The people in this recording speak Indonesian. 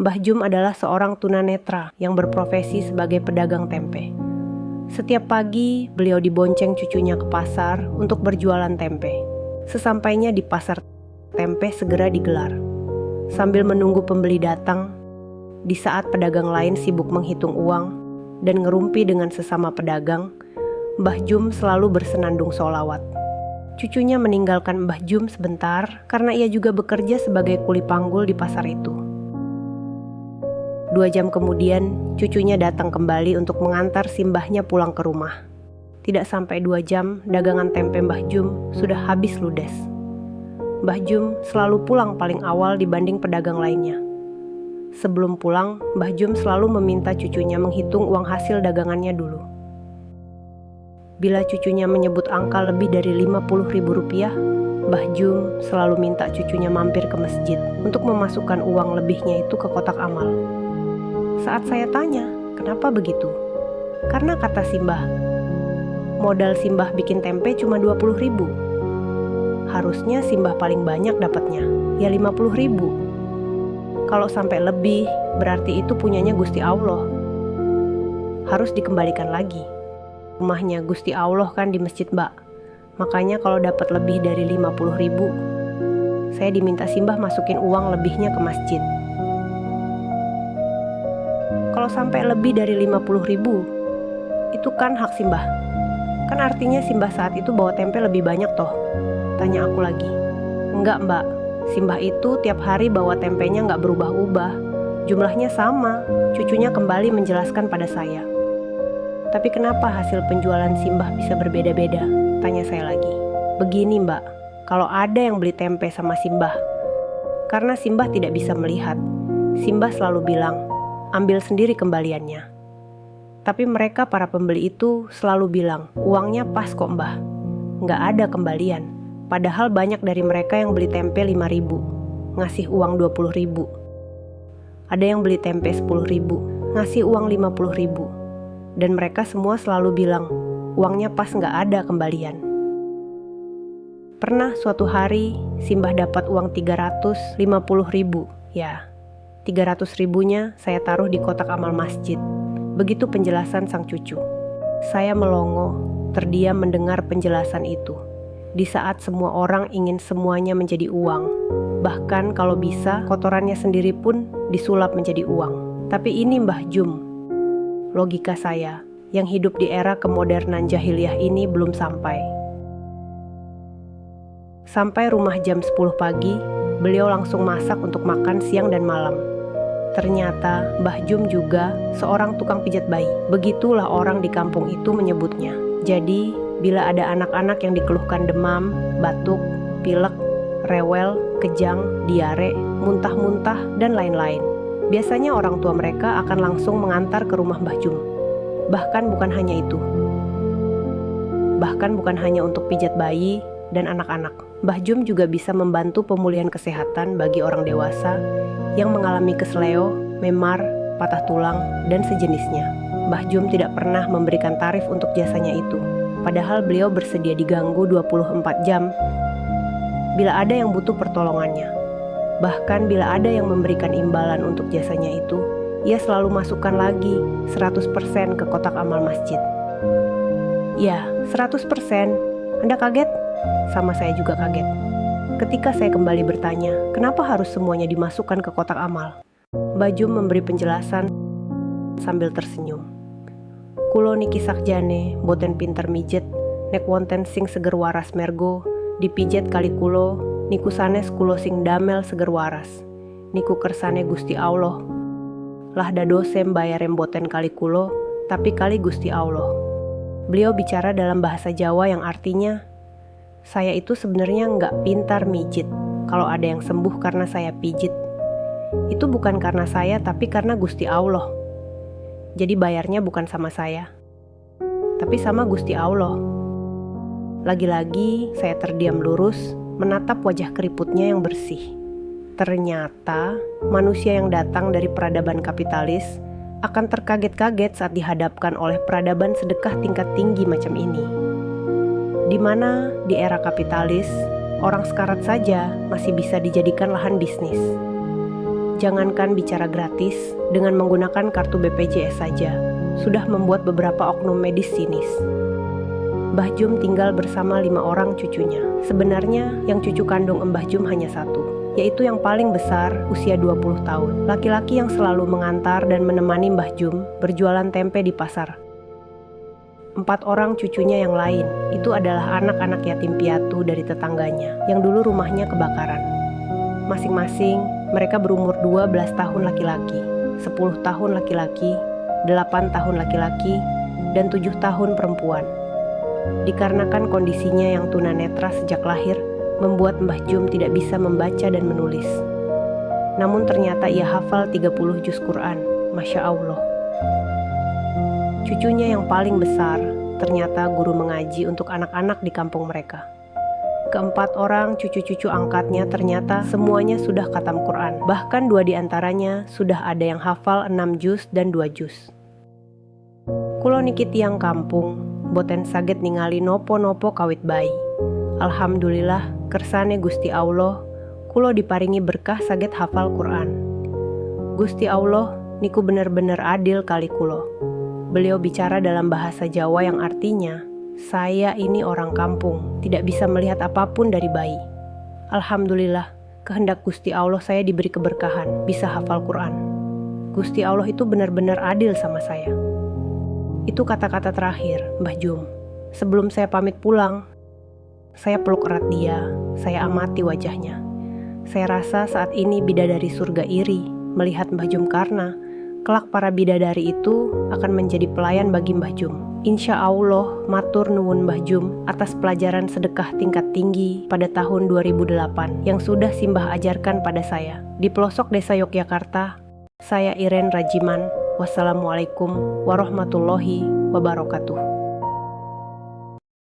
Mbah Jum adalah seorang tunanetra yang berprofesi sebagai pedagang tempe. Setiap pagi, beliau dibonceng cucunya ke pasar untuk berjualan tempe. Sesampainya di pasar, tempe segera digelar. Sambil menunggu pembeli datang, di saat pedagang lain sibuk menghitung uang dan ngerumpi dengan sesama pedagang, Mbah Jum selalu bersenandung sholawat. Cucunya meninggalkan Mbah Jum sebentar karena ia juga bekerja sebagai kuli panggul di pasar itu. 2 jam kemudian, cucunya datang kembali untuk mengantar si mbahnya pulang ke rumah. Tidak sampai 2 jam, dagangan tempe Mbah Jum sudah habis ludes. Mbah Jum selalu pulang paling awal dibanding pedagang lainnya. Sebelum pulang, Mbah Jum selalu meminta cucunya menghitung uang hasil dagangannya dulu. Bila cucunya menyebut angka lebih dari Rp50.000, Mbah Jum selalu minta cucunya mampir ke masjid untuk memasukkan uang lebihnya itu ke kotak amal. Saat saya tanya, kenapa begitu? Karena kata Simbah, modal Simbah bikin tempe cuma 20.000. Harusnya Simbah paling banyak dapatnya, ya 50.000. Kalau sampai lebih, berarti itu punyanya Gusti Allah. Harus dikembalikan lagi. Rumahnya Gusti Allah kan di masjid, Mbak. Makanya kalau dapat lebih dari 50.000, saya diminta Simbah masukin uang lebihnya ke masjid. Kalau sampai lebih dari 50.000, itu kan hak Simbah. Kan artinya Simbah saat itu bawa tempe lebih banyak toh? Tanya aku lagi. Enggak, Mbak. Simbah itu tiap hari bawa tempenya nggak berubah-ubah. Jumlahnya sama. Cucunya kembali menjelaskan pada saya. Tapi kenapa hasil penjualan Simbah bisa berbeda-beda? Tanya saya lagi. Begini, Mbak. Kalau ada yang beli tempe sama Simbah, karena Simbah tidak bisa melihat, Simbah selalu bilang, ambil sendiri kembaliannya. Tapi mereka para pembeli itu selalu bilang, uangnya pas kok Mbah, nggak ada kembalian. Padahal banyak dari mereka yang beli tempe 5.000, ngasih uang 20.000. Ada yang beli tempe 10.000, ngasih uang 50.000. Dan mereka semua selalu bilang, uangnya pas nggak ada kembalian. Pernah suatu hari, Simbah dapat uang 350.000, ya. 300.000-nya saya taruh di kotak amal masjid. Begitu penjelasan sang cucu. Saya melongo, terdiam mendengar penjelasan itu. Di saat semua orang ingin semuanya menjadi uang. Bahkan kalau bisa, kotorannya sendiri pun disulap menjadi uang. Tapi ini Mbah Jum. Logika saya, yang hidup di era kemodernan jahiliyah ini belum sampai. Sampai rumah jam 10 pagi, beliau langsung masak untuk makan siang dan malam. Ternyata Mbah Jum juga seorang tukang pijat bayi. Begitulah orang di kampung itu menyebutnya. Jadi, bila ada anak-anak yang dikeluhkan demam, batuk, pilek, rewel, kejang, diare, muntah-muntah, dan lain-lain, biasanya orang tua mereka akan langsung mengantar ke rumah Mbah Jum. Bahkan bukan hanya itu. Bahkan bukan hanya untuk pijat bayi dan anak-anak. Mbah Jum juga bisa membantu pemulihan kesehatan bagi orang dewasa yang mengalami kesleo, memar, patah tulang, dan sejenisnya. Mbah Jum tidak pernah memberikan tarif untuk jasanya itu. Padahal beliau bersedia diganggu 24 jam bila ada yang butuh pertolongannya. Bahkan bila ada yang memberikan imbalan untuk jasanya itu, ia selalu masukkan lagi 100% ke kotak amal masjid. Ya, 100%. Anda kaget? Sama saya juga kaget. Ketika saya kembali bertanya, kenapa harus semuanya dimasukkan ke kotak amal? Mbah Jum memberi penjelasan sambil tersenyum. Kulo niki sakjane, boten pinter mijet, nek wonten sing seger waras mergo, dipijet kali kulo, niku sanes kulo sing damel seger waras. Niku kersane Gusti Allah. Lah dadosem bayarem boten kali kulo, tapi kali Gusti Allah. Beliau bicara dalam bahasa Jawa yang artinya, saya itu sebenarnya nggak pintar mijit. Kalau ada yang sembuh karena saya pijit, itu bukan karena saya tapi karena Gusti Allah. Jadi bayarnya bukan sama saya, tapi sama Gusti Allah. Lagi-lagi saya terdiam lurus menatap wajah keriputnya yang bersih. Ternyata manusia yang datang dari peradaban kapitalis akan terkaget-kaget saat dihadapkan oleh peradaban sedekah tingkat tinggi macam ini. Di mana di era kapitalis, orang sekarat saja masih bisa dijadikan lahan bisnis. Jangankan bicara gratis, dengan menggunakan kartu BPJS saja, sudah membuat beberapa oknum medis sinis. Mbah Jum tinggal bersama 5 orang cucunya. Sebenarnya yang cucu kandung Mbah Jum hanya satu, yaitu yang paling besar usia 20 tahun. Laki-laki yang selalu mengantar dan menemani Mbah Jum berjualan tempe di pasar. 4 orang cucunya yang lain, itu adalah anak-anak yatim piatu dari tetangganya yang dulu rumahnya kebakaran. Masing-masing mereka berumur 12 tahun laki-laki, 10 tahun laki-laki, 8 tahun laki-laki, dan 7 tahun perempuan. Dikarenakan kondisinya yang tunanetra sejak lahir, membuat Mbah Jum tidak bisa membaca dan menulis. Namun ternyata ia hafal 30 juz Quran, Masya Allah. Cucunya yang paling besar, ternyata guru mengaji untuk anak-anak di kampung mereka. Keempat orang cucu-cucu angkatnya ternyata semuanya sudah khatam Quran. Bahkan 2 diantaranya sudah ada yang hafal 6 juz dan 2 juz. Kulo niki tiang kampung, boten saget ningali nopo-nopo kawit bayi. Alhamdulillah, kersane Gusti Allah, kulo diparingi berkah saget hafal Quran. Gusti Allah niku bener-bener adil kali kulo. Beliau bicara dalam bahasa Jawa yang artinya, saya ini orang kampung, tidak bisa melihat apapun dari bayi. Alhamdulillah, kehendak Gusti Allah saya diberi keberkahan, bisa hafal Quran. Gusti Allah itu benar-benar adil sama saya. Itu kata-kata terakhir, Mbah Jum. Sebelum saya pamit pulang, saya peluk erat dia, saya amati wajahnya. Saya rasa saat ini bidadari surga iri melihat Mbah Jum karena kelak para bidadari itu akan menjadi pelayan bagi Mbah Jum. Insya Allah, matur nuwun Mbah Jum atas pelajaran sedekah tingkat tinggi pada tahun 2008 yang sudah Simbah ajarkan pada saya. Di pelosok desa Yogyakarta, saya Iren Rajiman. Wassalamualaikum warahmatullahi wabarakatuh.